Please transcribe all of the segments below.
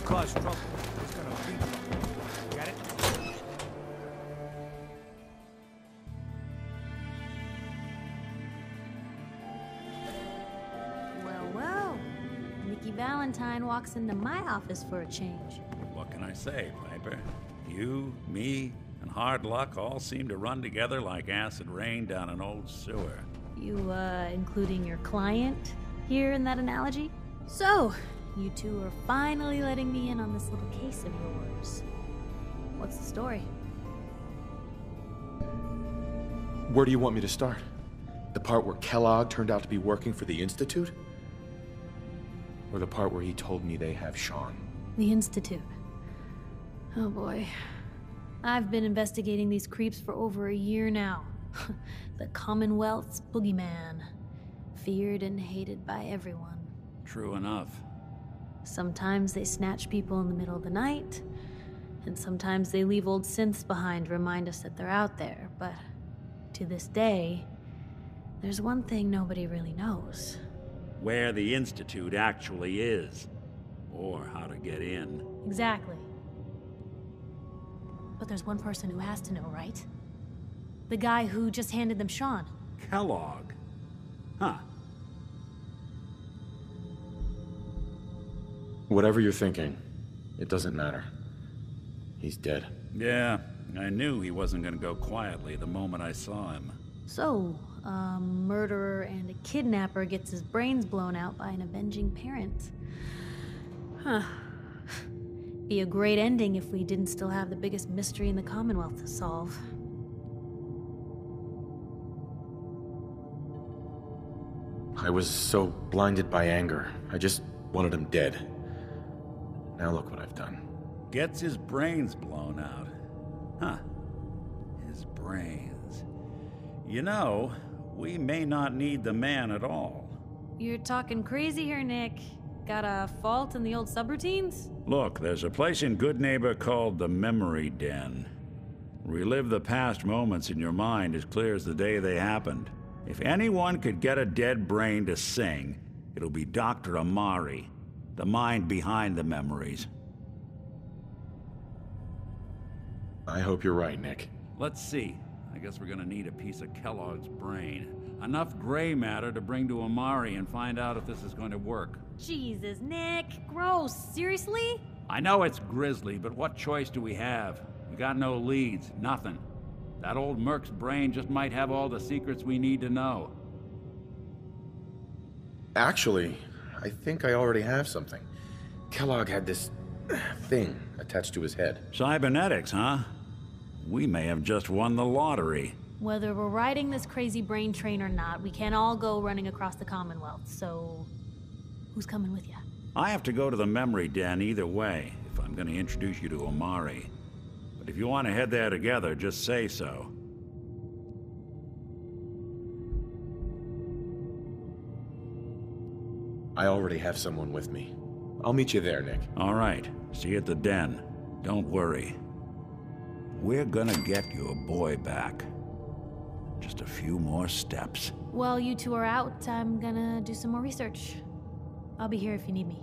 cause trouble, there's gonna be trouble. Got it? Well, well. Nikki Valentine walks into my office for a change. What can I say, Piper? You, me, and hard luck all seem to run together like acid rain down an old sewer. You, including your client here in that analogy? So, you two are finally letting me in on this little case of yours. What's the story? Where do you want me to start? The part where Kellogg turned out to be working for the Institute? Or the part where he told me they have Sean? The Institute. Oh boy. I've been investigating these creeps for over a year now. The Commonwealth's boogeyman. Feared and hated by everyone. True enough. Sometimes they snatch people in the middle of the night, and sometimes they leave old synths behind to remind us that they're out there, but to this day, there's one thing nobody really knows. Where the Institute actually is. Or how to get in. Exactly. But there's one person who has to know, right? The guy who just handed them Sean. Kellogg. Huh. Whatever you're thinking, it doesn't matter. He's dead. Yeah, I knew he wasn't gonna go quietly the moment I saw him. So, a murderer and a kidnapper gets his brains blown out by an avenging parent. Huh. Be a great ending if we didn't still have the biggest mystery in the Commonwealth to solve. I was so blinded by anger. I just wanted him dead. Now look what I've done. Gets his brains blown out. Huh. His brains. You know, we may not need the man at all. You're talking crazy here, Nick. Got a fault in the old subroutines? Look, there's a place in Goodneighbor called the Memory Den. Relive the past moments in your mind as clear as the day they happened. If anyone could get a dead brain to sing, it'll be Dr. Amari, the mind behind the memories. I hope you're right, Nick. Let's see. I guess we're gonna need a piece of Kellogg's brain. Enough gray matter to bring to Amari and find out if this is going to work. Jesus, Nick. Gross. Seriously? I know it's grisly, but what choice do we have? We got no leads, nothing. That old Merc's brain just might have all the secrets we need to know. Actually, I think I already have something. Kellogg had this thing attached to his head. Cybernetics, huh? We may have just won the lottery. Whether we're riding this crazy brain train or not, we can't all go running across the Commonwealth, so... who's coming with you? I have to go to the Memory Den either way, if I'm going to introduce you to Amari. But if you want to head there together, just say so. I already have someone with me. I'll meet you there, Nick. All right. See you at the den. Don't worry. We're gonna get your boy back. Just a few more steps. While you two are out, I'm gonna do some more research. I'll be here if you need me.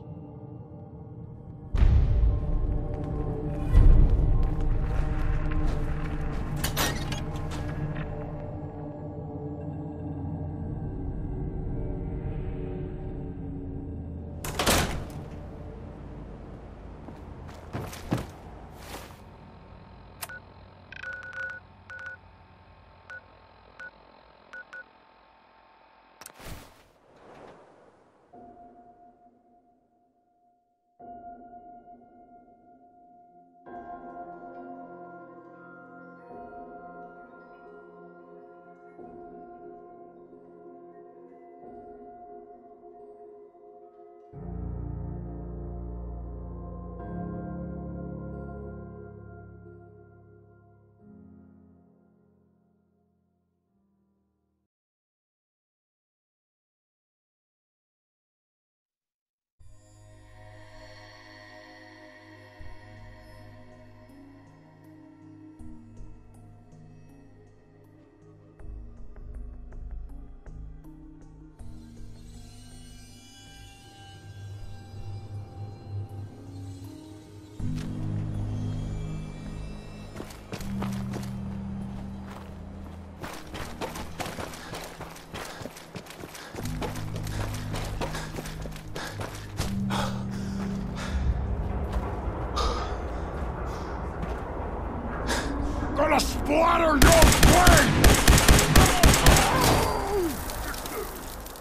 splatter your brain!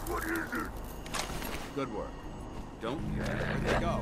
What is it? Good work. Don't care. There they go.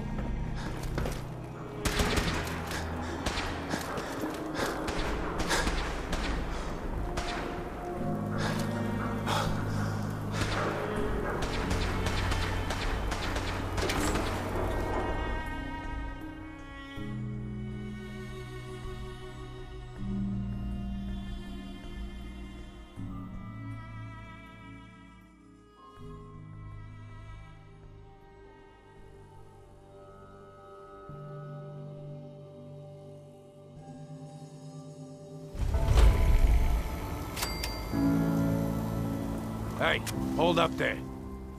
Hey, hold up there.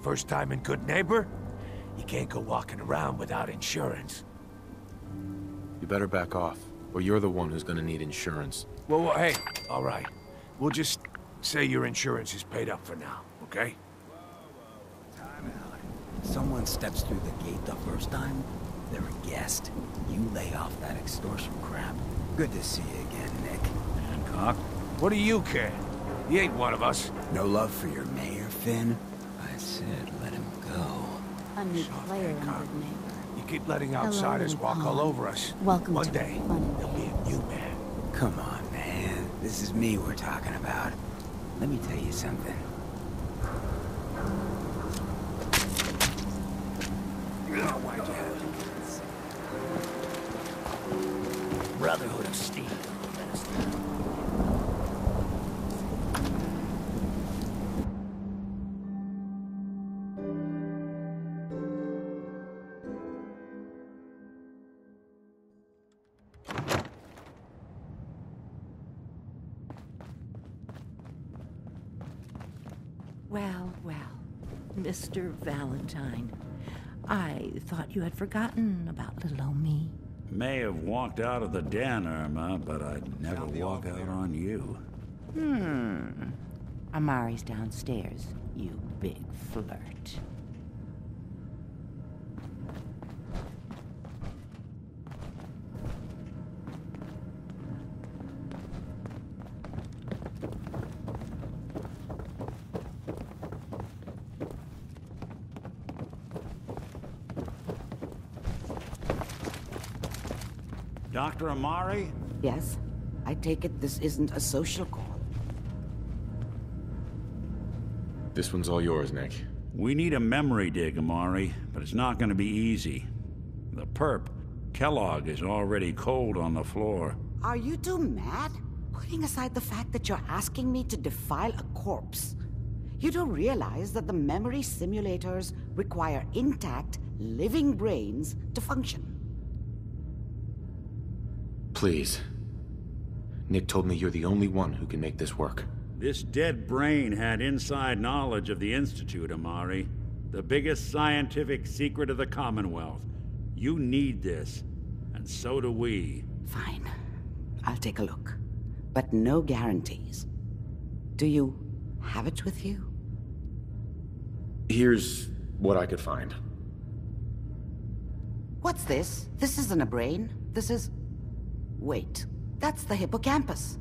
First time in Good Neighbor? You can't go walking around without insurance. You better back off, or you're the one who's gonna need insurance. Well, hey, all right. We'll just say your insurance is paid up for now, okay? Time out. Someone steps through the gate the first time, they're a guest. You lay off that extortion crap. Good to see you again, Nick. Hancock? What do you care? He ain't one of us. No love for your mayor, Finn? I said let him go. A new Soft player in Hancock. Good Neighbor. You keep letting Hello, outsiders Lily walk all Pond. over us. Welcome One to day, the fun. there'll be a new man. Come on, man. This is me we're talking about. Let me tell you something. Why'd you have to Brotherhood of Steel. Well, well, Mr. Valentine. I thought you had forgotten about little old me. May have walked out of the den, Irma, but I'd never walk out on you. Amari's downstairs, you big flirt. Dr. Amari? Yes? I take it this isn't a social call. This one's all yours, Nick. We need a memory dig, Amari, but it's not going to be easy. The perp, Kellogg, is already cold on the floor. Are you two mad? Putting aside the fact that you're asking me to defile a corpse, you do realize that the memory simulators require intact, living brains to function. Please. Nick told me you're the only one who can make this work. This dead brain had inside knowledge of the Institute, Amari. The biggest scientific secret of the Commonwealth. You need this, and so do we. Fine. I'll take a look. But no guarantees. Do you have it with you? Here's what I could find. What's this? This isn't a brain. This is... Wait. That's the hippocampus.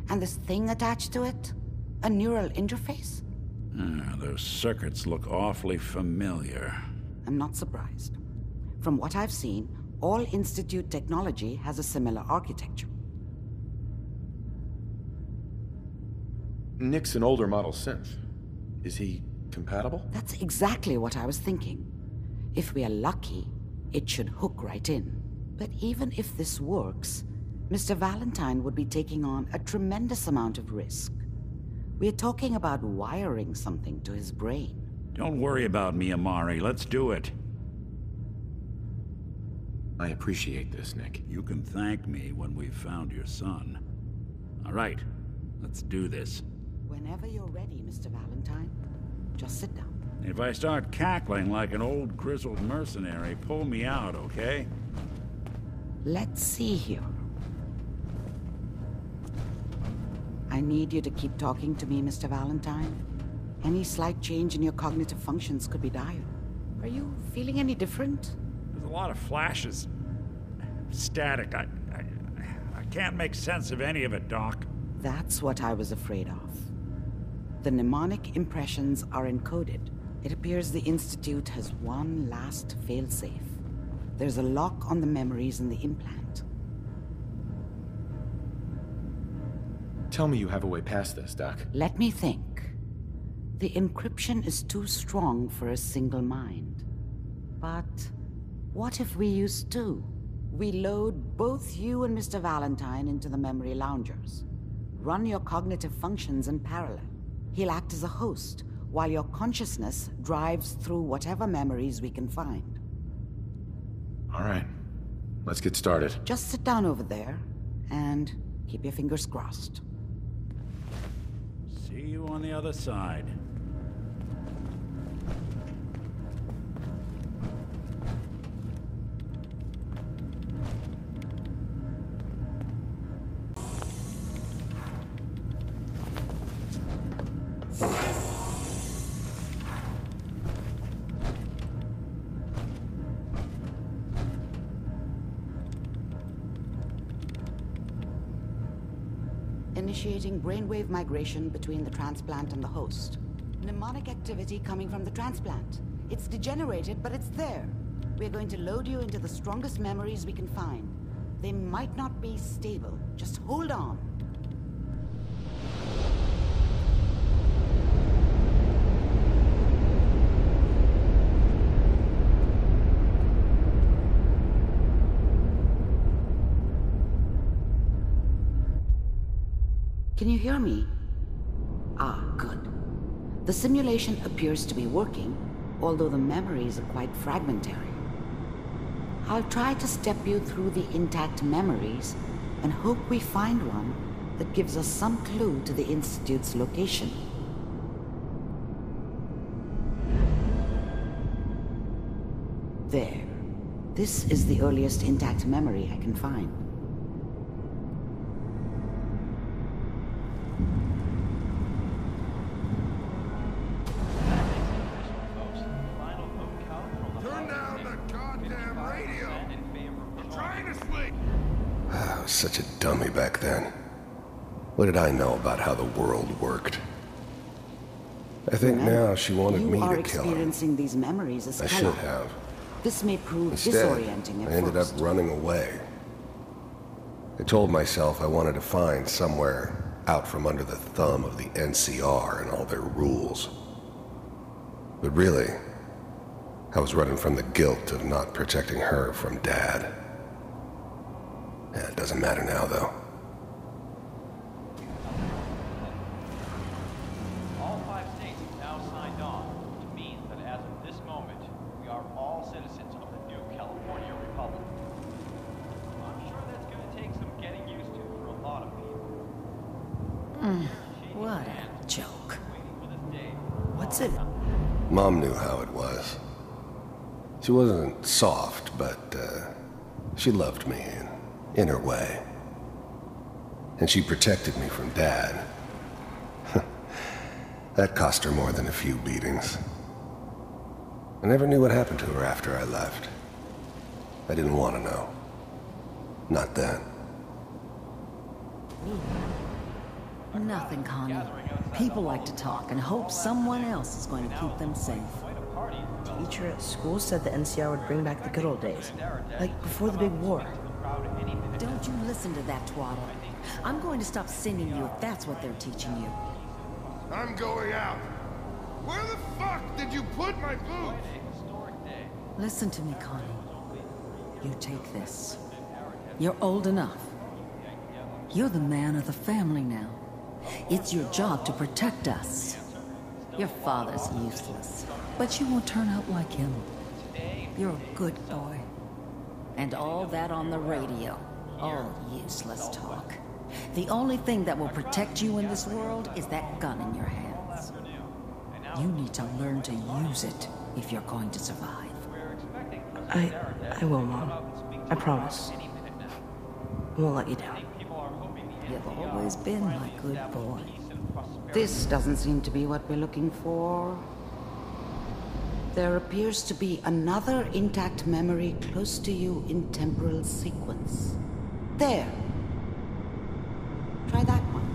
And this thing attached to it? A neural interface? Those circuits look awfully familiar. I'm not surprised. From what I've seen, all Institute technology has a similar architecture. Nick's an older model synth. Is he compatible? That's exactly what I was thinking. If we are lucky, it should hook right in. But even if this works, Mr. Valentine would be taking on a tremendous amount of risk. We're talking about wiring something to his brain. Don't worry about me, Amari. Let's do it. I appreciate this, Nick. You can thank me when we've found your son. All right, let's do this. Whenever you're ready, Mr. Valentine, just sit down. If I start cackling like an old grizzled mercenary, pull me out, okay? Let's see here. I need you to keep talking to me, Mr. Valentine. Any slight change in your cognitive functions could be dire. Are you feeling any different? There's a lot of flashes. Static. I can't make sense of any of it, Doc. That's what I was afraid of. The mnemonic impressions are encoded. It appears the Institute has one last failsafe. There's a lock on the memories in the implant. Tell me you have a way past this, Doc. Let me think. The encryption is too strong for a single mind. But what if we use two? We load both you and Mr. Valentine into the memory loungers. Run your cognitive functions in parallel. He'll act as a host, while your consciousness drives through whatever memories we can find. All right. Let's get started. Just sit down over there, and keep your fingers crossed. See you on the other side. Initiating brainwave migration between the transplant and the host. Mnemonic activity coming from the transplant. It's degenerated, but it's there. We're going to load you into the strongest memories we can find. They might not be stable. Just hold on. Can you hear me? Ah, good. The simulation appears to be working, although the memories are quite fragmentary. I'll try to step you through the intact memories and hope we find one that gives us some clue to the Institute's location. There. This is the earliest intact memory I can find. Such a dummy back then. What did I know about how the world worked? I think now she wanted me to kill her. You are experiencing these memories as I Kellogg. should have. This may prove Instead, disorienting at I ended up first. running away. I told myself I wanted to find somewhere out from under the thumb of the NCR and all their rules. But really, I was running from the guilt of not protecting her from Dad. Yeah, it doesn't matter now, though. All 5 states have now signed on, which means that as of this moment, we are all citizens of the new California Republic. I'm sure that's going to take some getting used to for a lot of people. What a joke. What's it? Mom knew how it was. She wasn't soft, but she loved me in her way. And she protected me from Dad. That cost her more than a few beatings. I never knew what happened to her after I left. I didn't want to know. Not then. Nothing, Connie. People like to talk and hope someone else is going to keep them safe. Teacher at school said the NCR would bring back the good old days. Like before the big war. Don't you listen to that twaddle. I'm going to stop singing you if that's what they're teaching you. I'm going out. Where the fuck did you put my boots? Listen to me, Connie. You take this. You're old enough. You're the man of the family now. It's your job to protect us. Your father's useless, but you won't turn out like him. You're a good boy. And all that on the radio. All useless talk. The only thing that will protect you in this world is that gun in your hands. You need to learn to use it if you're going to survive. I will, Mom. I promise. I won't let you down. You've always been my good boy. This doesn't seem to be what we're looking for. There appears to be another intact memory close to you in temporal sequence. There. Try that one.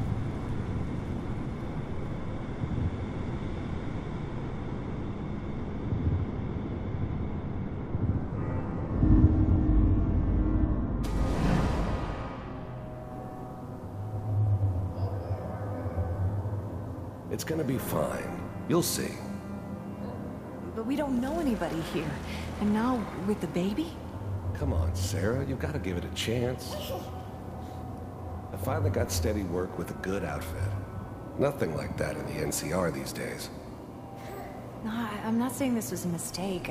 It's gonna be fine. You'll see. But we don't know anybody here. And now, with the baby? Come on, Sarah, you've got to give it a chance. I finally got steady work with a good outfit. Nothing like that in the NCR these days. No, I'm not saying this was a mistake.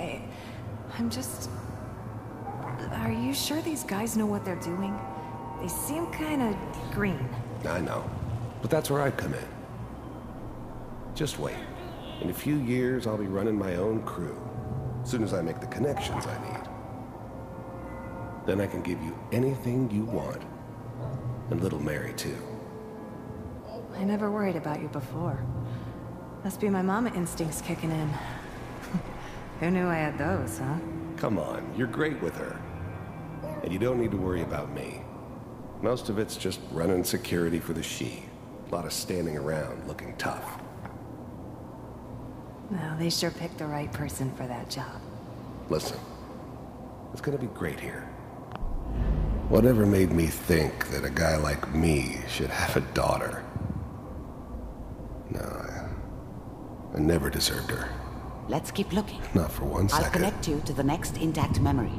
I'm just... Are you sure these guys know what they're doing? They seem kind of green. I know, but that's where I come in. Just wait. In a few years, I'll be running my own crew. As soon as I make the connections I need. Then I can give you anything you want. And little Mary, too. I never worried about you before. Must be my mama instincts kicking in. Who knew I had those, huh? Come on, you're great with her. And you don't need to worry about me. Most of it's just running security for the she. A lot of standing around looking tough. Well, they sure picked the right person for that job. Listen, it's gonna be great here. Whatever made me think that a guy like me should have a daughter? No, I never deserved her. Let's keep looking. Not for 1 second. I'll connect you to the next intact memory.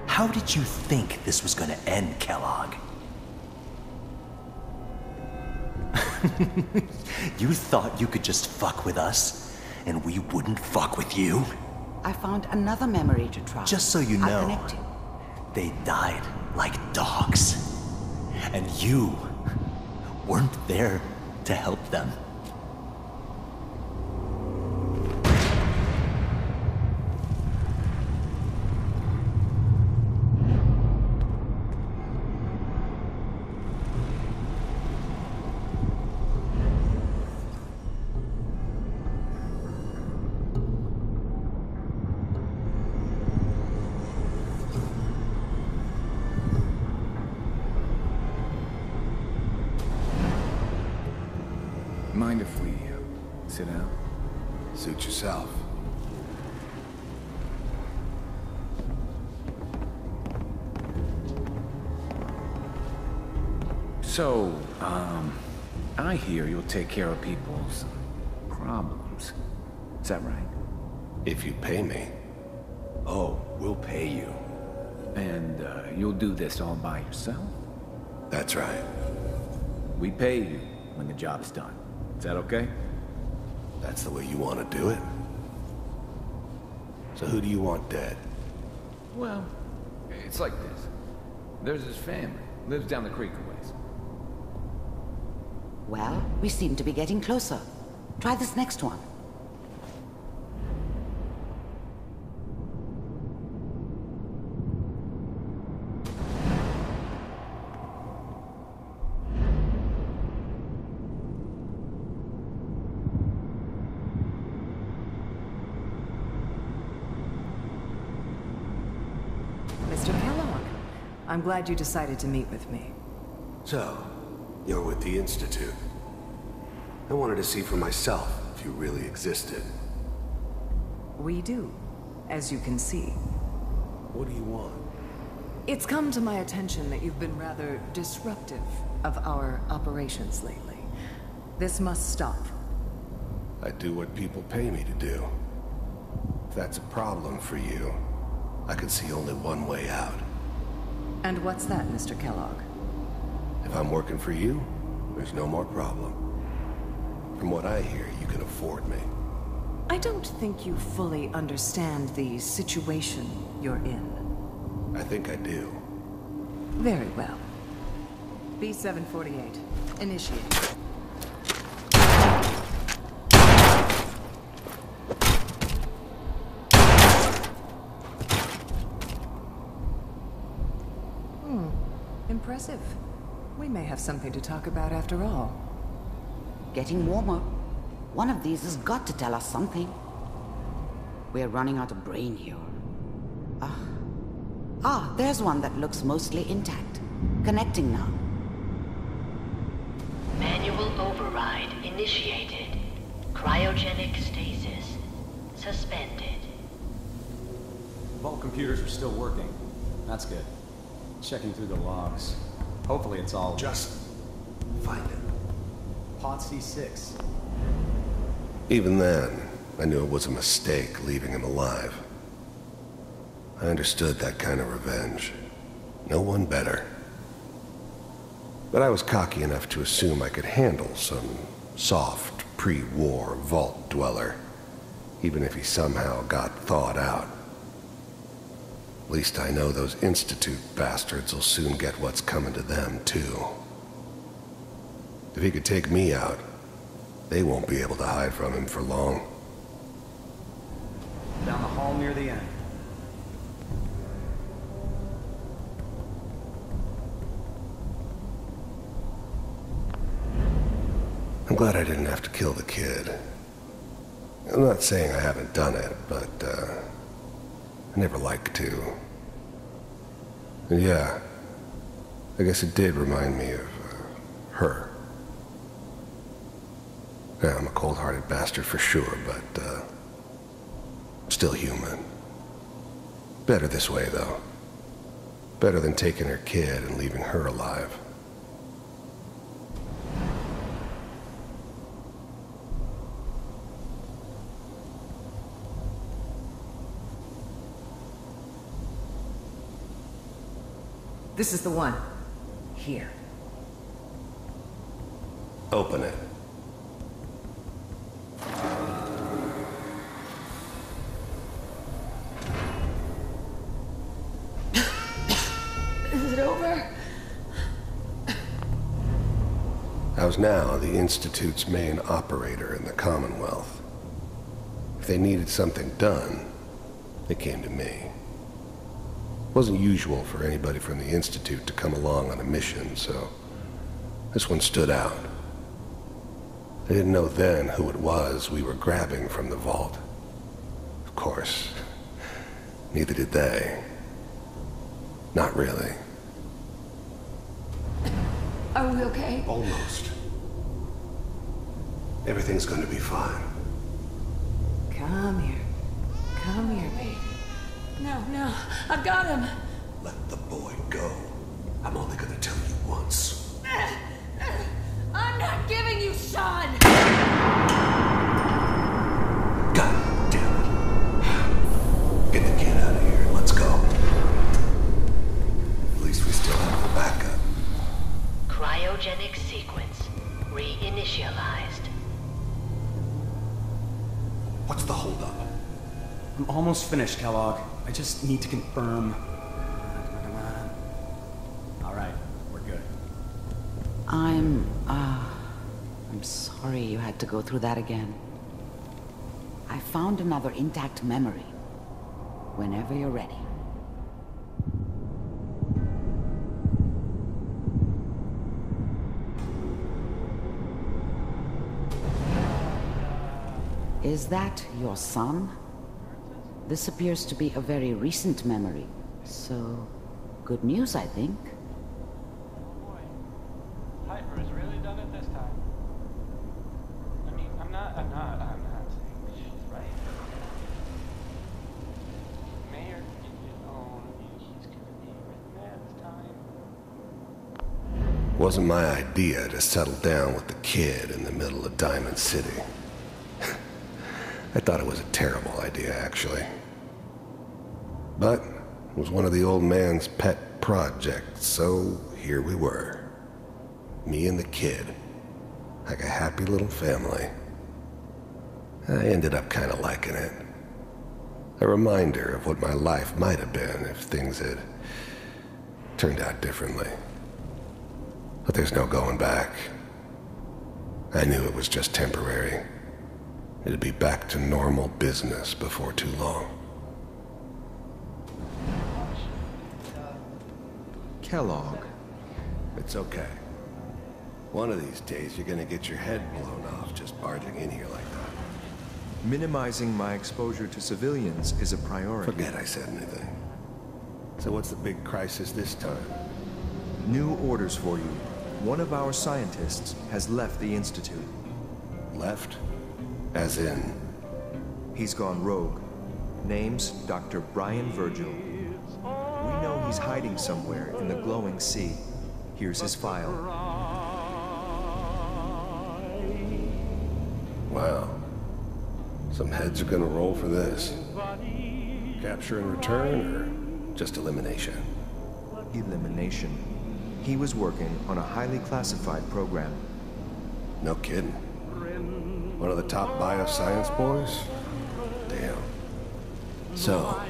How did you think this was gonna end, Kellogg? You thought you could just fuck with us, and we wouldn't fuck with you? I found another memory to try. Just so you I'll know, connect you. they died like dogs. And you weren't there to help them. Mind if we sit down? Suit yourself. So, I hear you'll take care of people's problems. Is that right? If you pay me. Oh, we'll pay you. And you'll do this all by yourself? That's right. We pay you when the job's done. Is that okay? That's the way you want to do it? So who do you want dead? Well, it's like this. There's his family. Lives down the creek a ways. Well, we seem to be getting closer. Try this next one. Mr. Kellogg, I'm glad you decided to meet with me. So, you're with the Institute. I wanted to see for myself if you really existed. We do, as you can see. What do you want? It's come to my attention that you've been rather disruptive of our operations lately. This must stop. I do what people pay me to do. If that's a problem for you, I can see only one way out. And what's that, Mr. Kellogg? If I'm working for you, there's no more problem. From what I hear, you can afford me. I don't think you fully understand the situation you're in. I think I do. Very well. B-748, initiate. Impressive. We may have something to talk about after all. Getting warmer. One of these has got to tell us something. We're running out of brain here. There's one that looks mostly intact. Connecting now. Manual override. initiated. Cryogenic stasis suspended. Vault computers are still working. That's good. Checking through the logs. Hopefully it's all... Just find it. Pod C6. Even then, I knew it was a mistake leaving him alive. I understood that kind of revenge. No one better. But I was cocky enough to assume I could handle some soft, pre-war vault dweller, even if he somehow got thawed out. At least I know those Institute bastards will soon get what's coming to them, too. If he could take me out, they won't be able to hide from him for long. Down the hall near the end. I'm glad I didn't have to kill the kid. I'm not saying I haven't done it, but, I never liked to. And yeah, I guess it did remind me of, her. Yeah, I'm a cold-hearted bastard for sure, but, still human. Better this way, though. Better than taking her kid and leaving her alive. This is the one. Here. Open it. Is it over? I was now the Institute's main operator in the Commonwealth. If they needed something done, they came to me. It wasn't usual for anybody from the Institute to come along on a mission, so this one stood out. I didn't know then who it was we were grabbing from the vault. Of course, neither did they. Not really. Are we okay? Almost. Everything's going to be fine. Come here. Come here, baby. No, I've got him. Let the boy go. I'm only going to tell you once. I'm not giving you Sean! God damn it. Get the kid out of here and let's go. At least we still have the backup. Cryogenic sequence reinitialized. What's the holdup? I'm almost finished, Kellogg. I just need to confirm. All right, we're good. I'm sorry you had to go through that again. I found another intact memory. Whenever you're ready. Is that your son? This appears to be a very recent memory, so good news, I think. Boy, Piper has really done it this time. I mean, I'm not saying she's right. Mayor, he's gonna be right there this time. It wasn't my idea to settle down with the kid in the middle of Diamond City. I thought it was a terrible idea, actually. But it was one of the old man's pet projects, so here we were. Me and the kid, like a happy little family. I ended up kind of liking it. A reminder of what my life might have been if things had turned out differently. But there's no going back. I knew it was just temporary. It'd be back to normal business before too long. Kellogg. It's okay. One of these days, you're gonna get your head blown off just barging in here like that. Minimizing my exposure to civilians is a priority. Forget I said anything. So what's the big crisis this time? New orders for you. One of our scientists has left the Institute. left? As in... He's gone rogue. Name's Dr. Brian Virgil. We know he's hiding somewhere in the glowing sea. Here's his file. Wow. Some heads are gonna roll for this. Capture and return, or just elimination? Elimination. He was working on a highly classified program. No kidding. One of the top bioscience boys? Damn. So,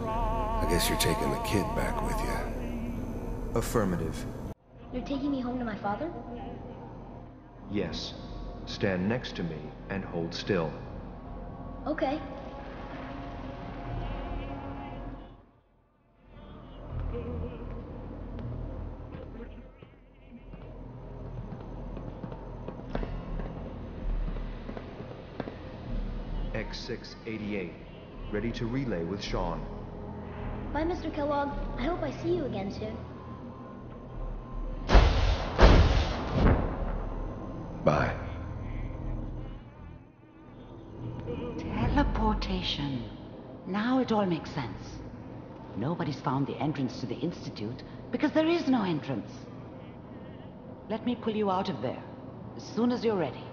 I guess you're taking the kid back with you. Affirmative. You're taking me home to my father? Yes. Stand next to me and hold still. Okay. X688, ready to relay with Sean. Bye, Mr. Kellogg. I hope I see you again soon. Bye. Teleportation. Now it all makes sense. Nobody's found the entrance to the Institute because there is no entrance. Let me pull you out of there as soon as you're ready.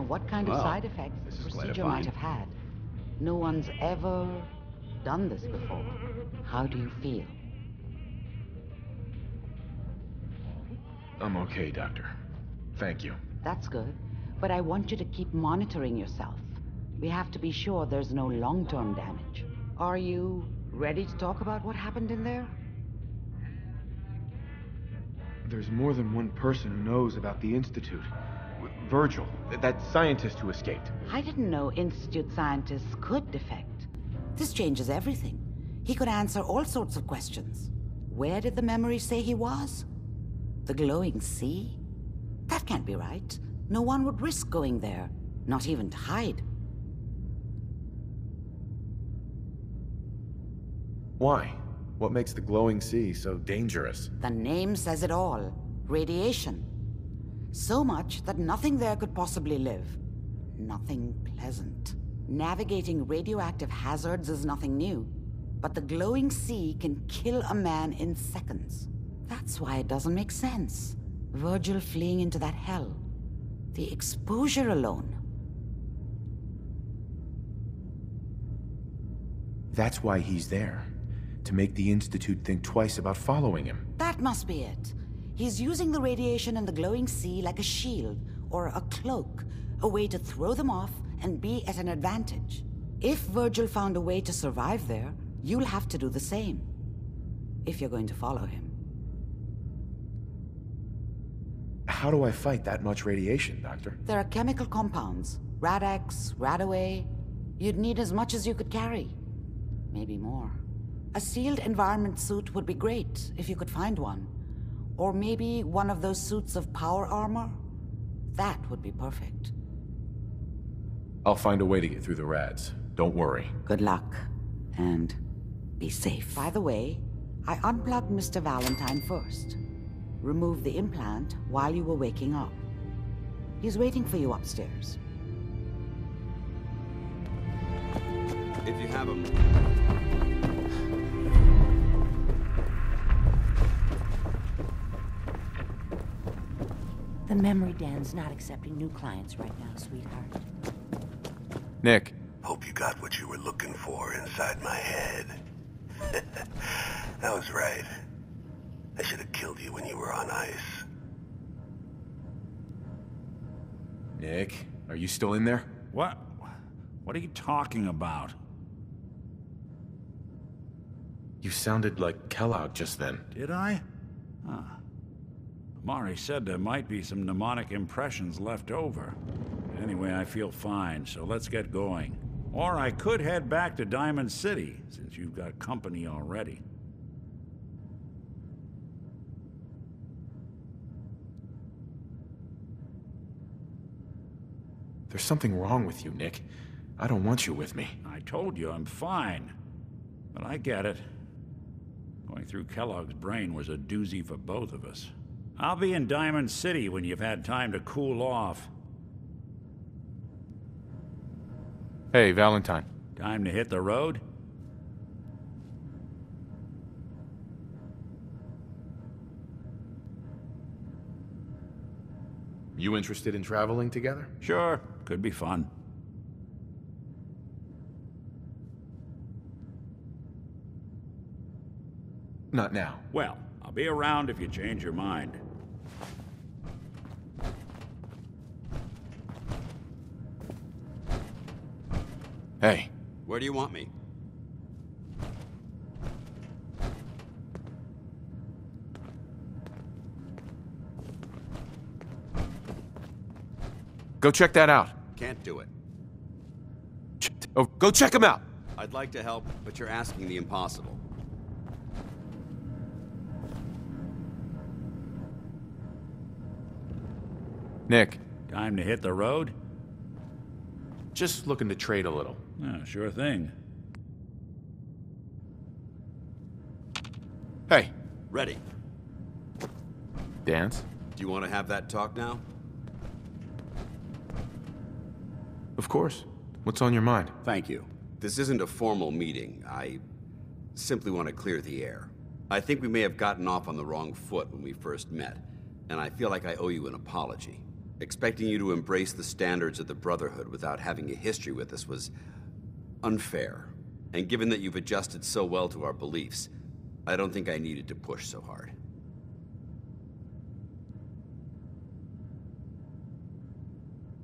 What kind of side effects this procedure might have had. No one's ever done this before. How do you feel? I'm okay, Doctor. Thank you. That's good. But I want you to keep monitoring yourself. We have to be sure there's no long-term damage. Are you ready to talk about what happened in there? There's more than one person who knows about the Institute. Virgil, that scientist who escaped. I didn't know Institute scientists could defect. This changes everything. He could answer all sorts of questions. Where did the memory say he was? The glowing sea? That can't be right. No one would risk going there, not even to hide. Why? What makes the glowing sea so dangerous? The name says it all. Radiation. So much that nothing there could possibly live. Nothing pleasant. Navigating radioactive hazards is nothing new, but the glowing sea can kill a man in seconds. That's why it doesn't make sense. Virgil fleeing into that hell. The exposure alone. That's why he's there. To make the Institute think twice about following him. That must be it. He's using the radiation and the glowing sea like a shield, or a cloak, a way to throw them off and be at an advantage. If Virgil found a way to survive there, you'll have to do the same. If you're going to follow him. How do I fight that much radiation, Doctor? There are chemical compounds. Rad-X, Radaway. You'd need as much as you could carry. Maybe more. A sealed environment suit would be great, if you could find one. Or maybe one of those suits of power armor? That would be perfect. I'll find a way to get through the rads. Don't worry. Good luck. And be safe. By the way, I unplugged Mr. Valentine first. Removed the implant while you were waking up. He's waiting for you upstairs. If you have him. The memory den's not accepting new clients right now, sweetheart. Nick. Hope you got what you were looking for inside my head. That was right. I should have killed you when you were on ice. Nick, are you still in there? What? What are you talking about? You sounded like Kellogg just then. Did I? Huh. Mari said there might be some mnemonic impressions left over. Anyway, I feel fine, so let's get going. Or I could head back to Diamond City, since you've got company already. There's something wrong with you, Nick. I don't want you with me. I told you I'm fine. But I get it. Going through Kellogg's brain was a doozy for both of us. I'll be in Diamond City when you've had time to cool off. Hey, Valentine. Time to hit the road? You interested in traveling together? Sure. Could be fun. Not now. Well, I'll be around if you change your mind. Hey. Where do you want me? Go check that out. Can't do it. Oh, go check him out! I'd like to help, but you're asking the impossible. Nick. Time to hit the road? Just looking to trade a little. Yeah, sure thing. Hey. Ready. Dance? Do you want to have that talk now? Of course. What's on your mind? Thank you. This isn't a formal meeting. I simply want to clear the air. I think we may have gotten off on the wrong foot when we first met, and I feel like I owe you an apology. Expecting you to embrace the standards of the Brotherhood without having a history with us was unfair. And given that you've adjusted so well to our beliefs, I don't think I needed to push so hard.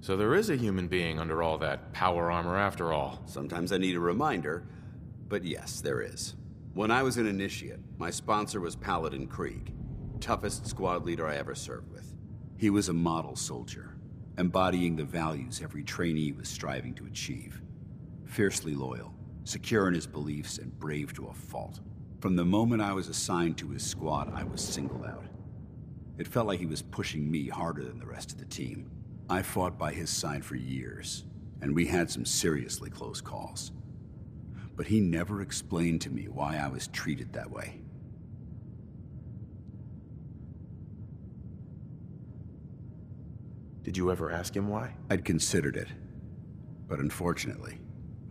So there is a human being under all that power armor after all. Sometimes I need a reminder, but yes, there is. When I was an initiate, my sponsor was Paladin Krieg, toughest squad leader I ever served with. He was a model soldier, embodying the values every trainee was striving to achieve. Fiercely loyal, secure in his beliefs, and brave to a fault. From the moment I was assigned to his squad, I was singled out. It felt like he was pushing me harder than the rest of the team. I fought by his side for years, and we had some seriously close calls. But he never explained to me why I was treated that way. Did you ever ask him why? I'd considered it, but unfortunately,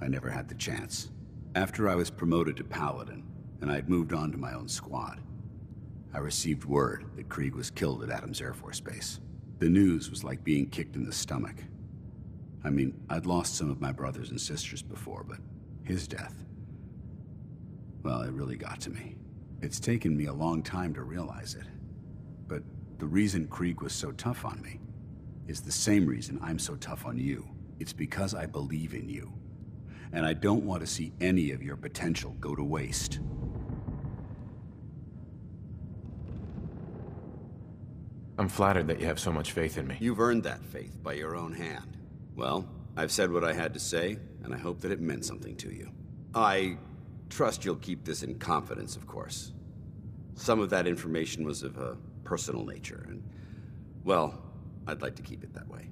I never had the chance. After I was promoted to Paladin, and I'd moved on to my own squad, I received word that Krieg was killed at Adams Air Force Base. The news was like being kicked in the stomach. I mean, I'd lost some of my brothers and sisters before, but his death, well, it really got to me. It's taken me a long time to realize it. But the reason Krieg was so tough on me is the same reason I'm so tough on you. It's because I believe in you. And I don't want to see any of your potential go to waste. I'm flattered that you have so much faith in me. You've earned that faith by your own hand. Well, I've said what I had to say, and I hope that it meant something to you. I trust you'll keep this in confidence, of course. Some of that information was of a personal nature, and, well, I'd like to keep it that way.